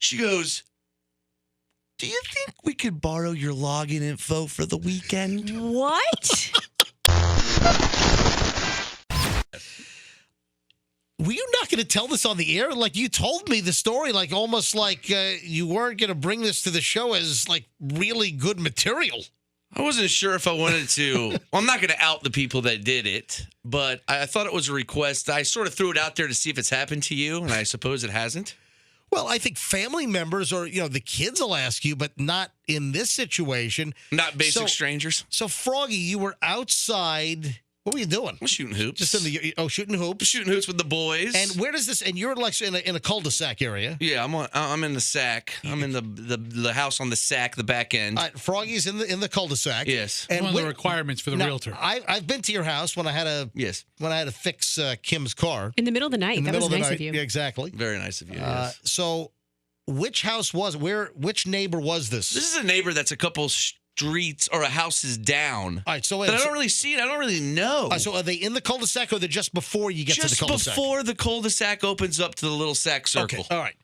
She goes, do you think we could borrow your login info for the weekend? What? Were you not going to tell this on the air? Like, you told me the story, like almost like you weren't going to bring this to the show as like really good material. I wasn't sure if I wanted to. Well, I'm not going to out the people that did it, but I thought it was a request. I sort of threw it out there to see if it's happened to you, and I suppose it hasn't. Well, I think family members or, the kids will ask you, but not in this situation. Not basic strangers. So, Froggy, you were outside. What were you doing? I'm shooting hoops. Just shooting hoops. Shooting hoops with the boys. And where does this? And you're like in a cul-de-sac area. Yeah, I'm in the sack. I'm in the house on the sack, the back end. Froggy's in the cul-de-sac. Yes. And one of the requirements for the realtor. I've been to your house when I had to fix Kim's car In the middle of the night. That was nice of you. Yeah, exactly. Very nice of you. Yes. So, which house was which neighbor was this? This is a neighbor that's a couple streets or a houses down. All right, so but I don't really see it. I don't really know. So are they in the cul-de-sac or they're just before you get to the cul-de-sac? Just before the cul-de-sac opens up to the little sack circle. Okay. All right.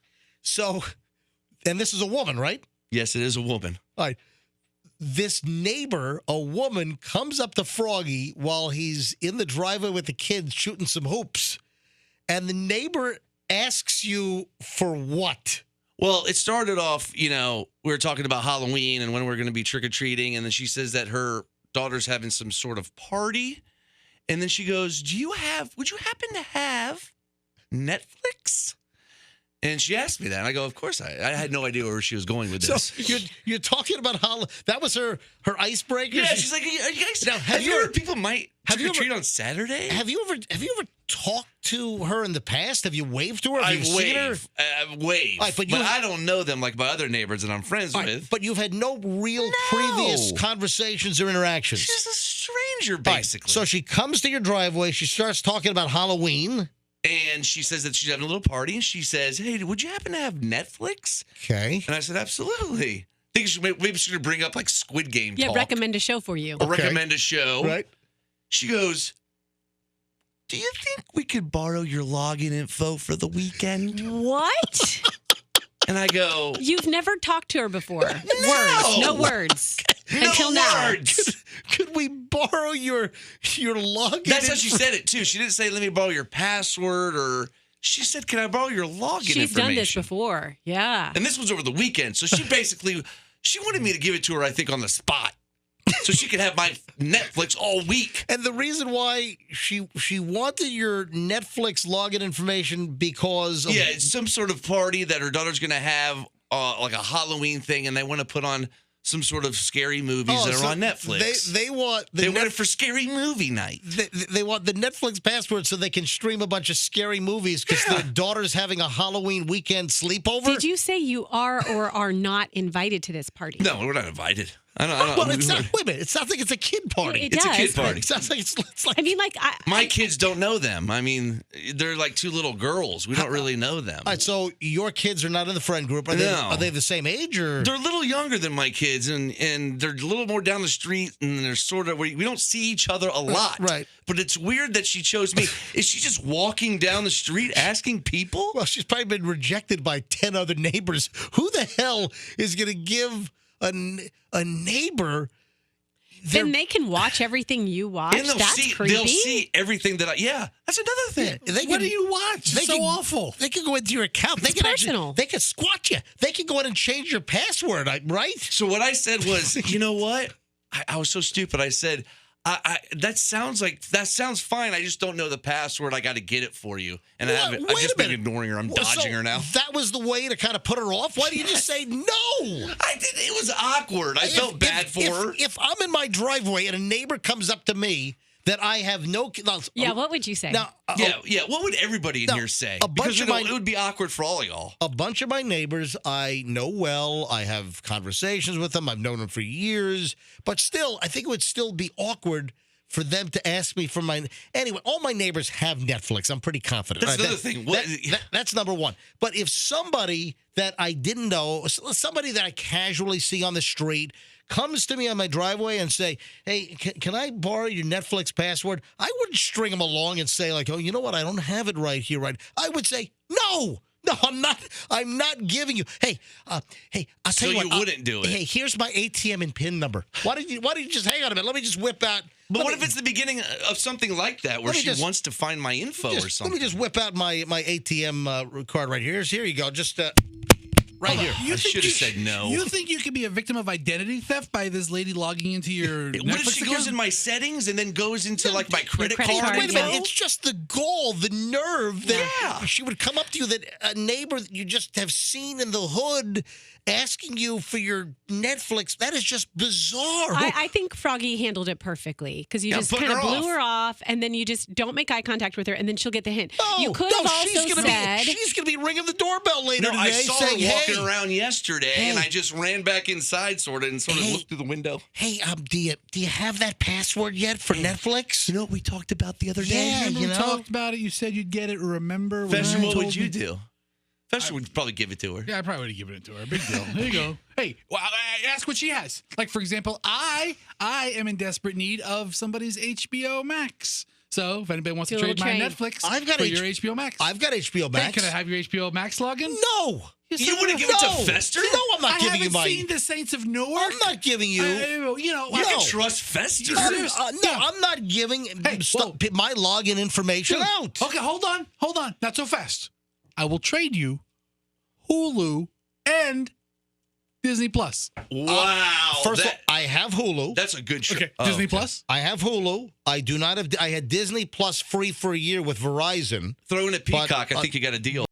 So, and this is a woman, right? Yes, it is a woman. All right. This neighbor, a woman, comes up to Froggy while he's in the driveway with the kids shooting some hoops. And the neighbor asks you for what? Well, it started off, we were talking about Halloween and when we're going to be trick-or-treating. And then she says that her daughter's having some sort of party. And then she goes, would you happen to have Netflix? And she asked me that. And I go, of course. I had no idea where she was going with this. So you're talking about that was her icebreaker? Yeah, she's like, are you guys, have you heard people might trick-or-treat on Saturday? Have you ever talked to her in the past? Have you waved to her? I've waved. Right, but I don't know them like my other neighbors that I'm friends with. But you've had no real previous conversations or interactions. She's a stranger, basically. Right. So she comes to your driveway. She starts talking about Halloween. And she says that she's having a little party. And she says, hey, would you happen to have Netflix? Okay. And I said, absolutely. I think maybe she's going to bring up like Squid Game talk. Recommend a show for you. Or recommend a show. Right. She goes, do you think we could borrow your login info for the weekend? What? And I go, you've never talked to her before. No words. No Until now. words. Could we borrow your login? That's how she said it too. She didn't say, let me borrow your password, or she said, can I borrow your login information? She's done this before. Yeah. And this was over the weekend. So she wanted me to give it to her, I think, on the spot. So she could have my Netflix all week. And the reason why she wanted your Netflix login information because of... Yeah, it's some sort of party that her daughter's going to have, like a Halloween thing, and they want to put on some sort of scary movies that are on Netflix. They want it for scary movie night. They want the Netflix password so they can stream a bunch of scary movies because their daughter's having a Halloween weekend sleepover. Did you say you are or are not invited to this party? No, we're not invited. I don't. Well, it's not. Wait a minute. It sounds like it's a kid party. It it's does, a kid party. It sounds like it's like. I mean, like my kids don't know them. I mean, they're like two little girls. We don't really know them. All right, so your kids are not in the friend group. Are they the same age or? They're a little younger than my kids, and they're a little more down the street, and they're sort of we don't see each other a lot. Right. But it's weird that she chose me. Is she just walking down the street asking people? Well, she's probably been rejected by 10 other neighbors. Who the hell is going to give a neighbor? Then they can watch everything you watch. And That's creepy. They'll see everything that that's another thing. Yeah, what do you watch? It's so awful. They can go into your account. It's personal. They can squat you. They can go in and change your password, right? So what I said was, you know what? I was so stupid. I said, that sounds fine. I just don't know the password. I got to get it for you. And I've just been ignoring her. I'm dodging her now. That was the way to kind of put her off? Why didn't you just say no? I did. It was awkward. I felt bad for her. If I'm in my driveway and a neighbor comes up to me that I have no... Yeah, what would you say? Now, what would everybody in here say? Because it would be awkward for all of y'all. A bunch of my neighbors I know well. I have conversations with them. I've known them for years. But still, I think it would still be awkward for them to ask me for my... Anyway, all my neighbors have Netflix. I'm pretty confident. That's another thing. That's number one. But if somebody that I didn't know, somebody that I casually see on the street comes to me on my driveway and say, hey, can I borrow your Netflix password? I wouldn't string them along and say like, oh, you know what? I don't have it right here. Right. I would say, no, No, I'm not. I'm not giving you. Hey, I'll tell So you what. you wouldn't do it. Hey, here's my ATM and PIN number. Why don't you just hang on a minute? Let me just whip out. But what if it's the beginning of something like that, where she wants to find my info or something? Let me just whip out my ATM card right here. Here you go. Just right here. I should have said no. You think you could be a victim of identity theft by this lady logging into your Netflix What if she account? goes in my settings and then goes into like my credit credit card? card, Wait a yeah. minute. It's just the gall, the nerve that Yeah. she would come up to you, that a neighbor that you just have seen in the hood asking you for your Netflix. That is just bizarre. I think Froggy handled it perfectly because you Yeah, just putting kind of her blew off. her off, and then you just don't make eye contact with her, and then she'll get the hint. No, you could no, have also she's gonna said, she's going to be ringing the doorbell later No, today I saw her saying, walking hey, around yesterday, and Hey. I just ran back inside, sort of Hey. looked through the window. hey, do you have that password yet for Netflix? You know what we talked about the other day? Yeah, Remember you we know. talked about it. You said you'd get it. Remember? when Fesher, you what told would you me? do? Fesher would probably give it to her. Yeah, I probably would have given it to her. Big deal. There you go. Hey, well, ask what she has. Like, for example, I am in desperate need of somebody's HBO Max. So if anybody wants to Do a trade my little Netflix I've got for your HBO Max. I've got HBO Max. Hey, can I have your HBO Max login? No. You wouldn't give it to Fester? No, I'm not I giving haven't you my. seen the Saints of Newark. I'm not giving you. You know, You No. can trust Fester. Serious? No, I'm not giving my login information Dude, out. Okay, hold on. Not so fast. I will trade you Hulu and Disney Plus. Wow. First of all, I have Hulu. That's a good show. Okay, Oh, Disney okay. Plus. I have Hulu. I do not have. I had Disney Plus free for a year with Verizon. Throw in a But, Peacock. I think you got a deal.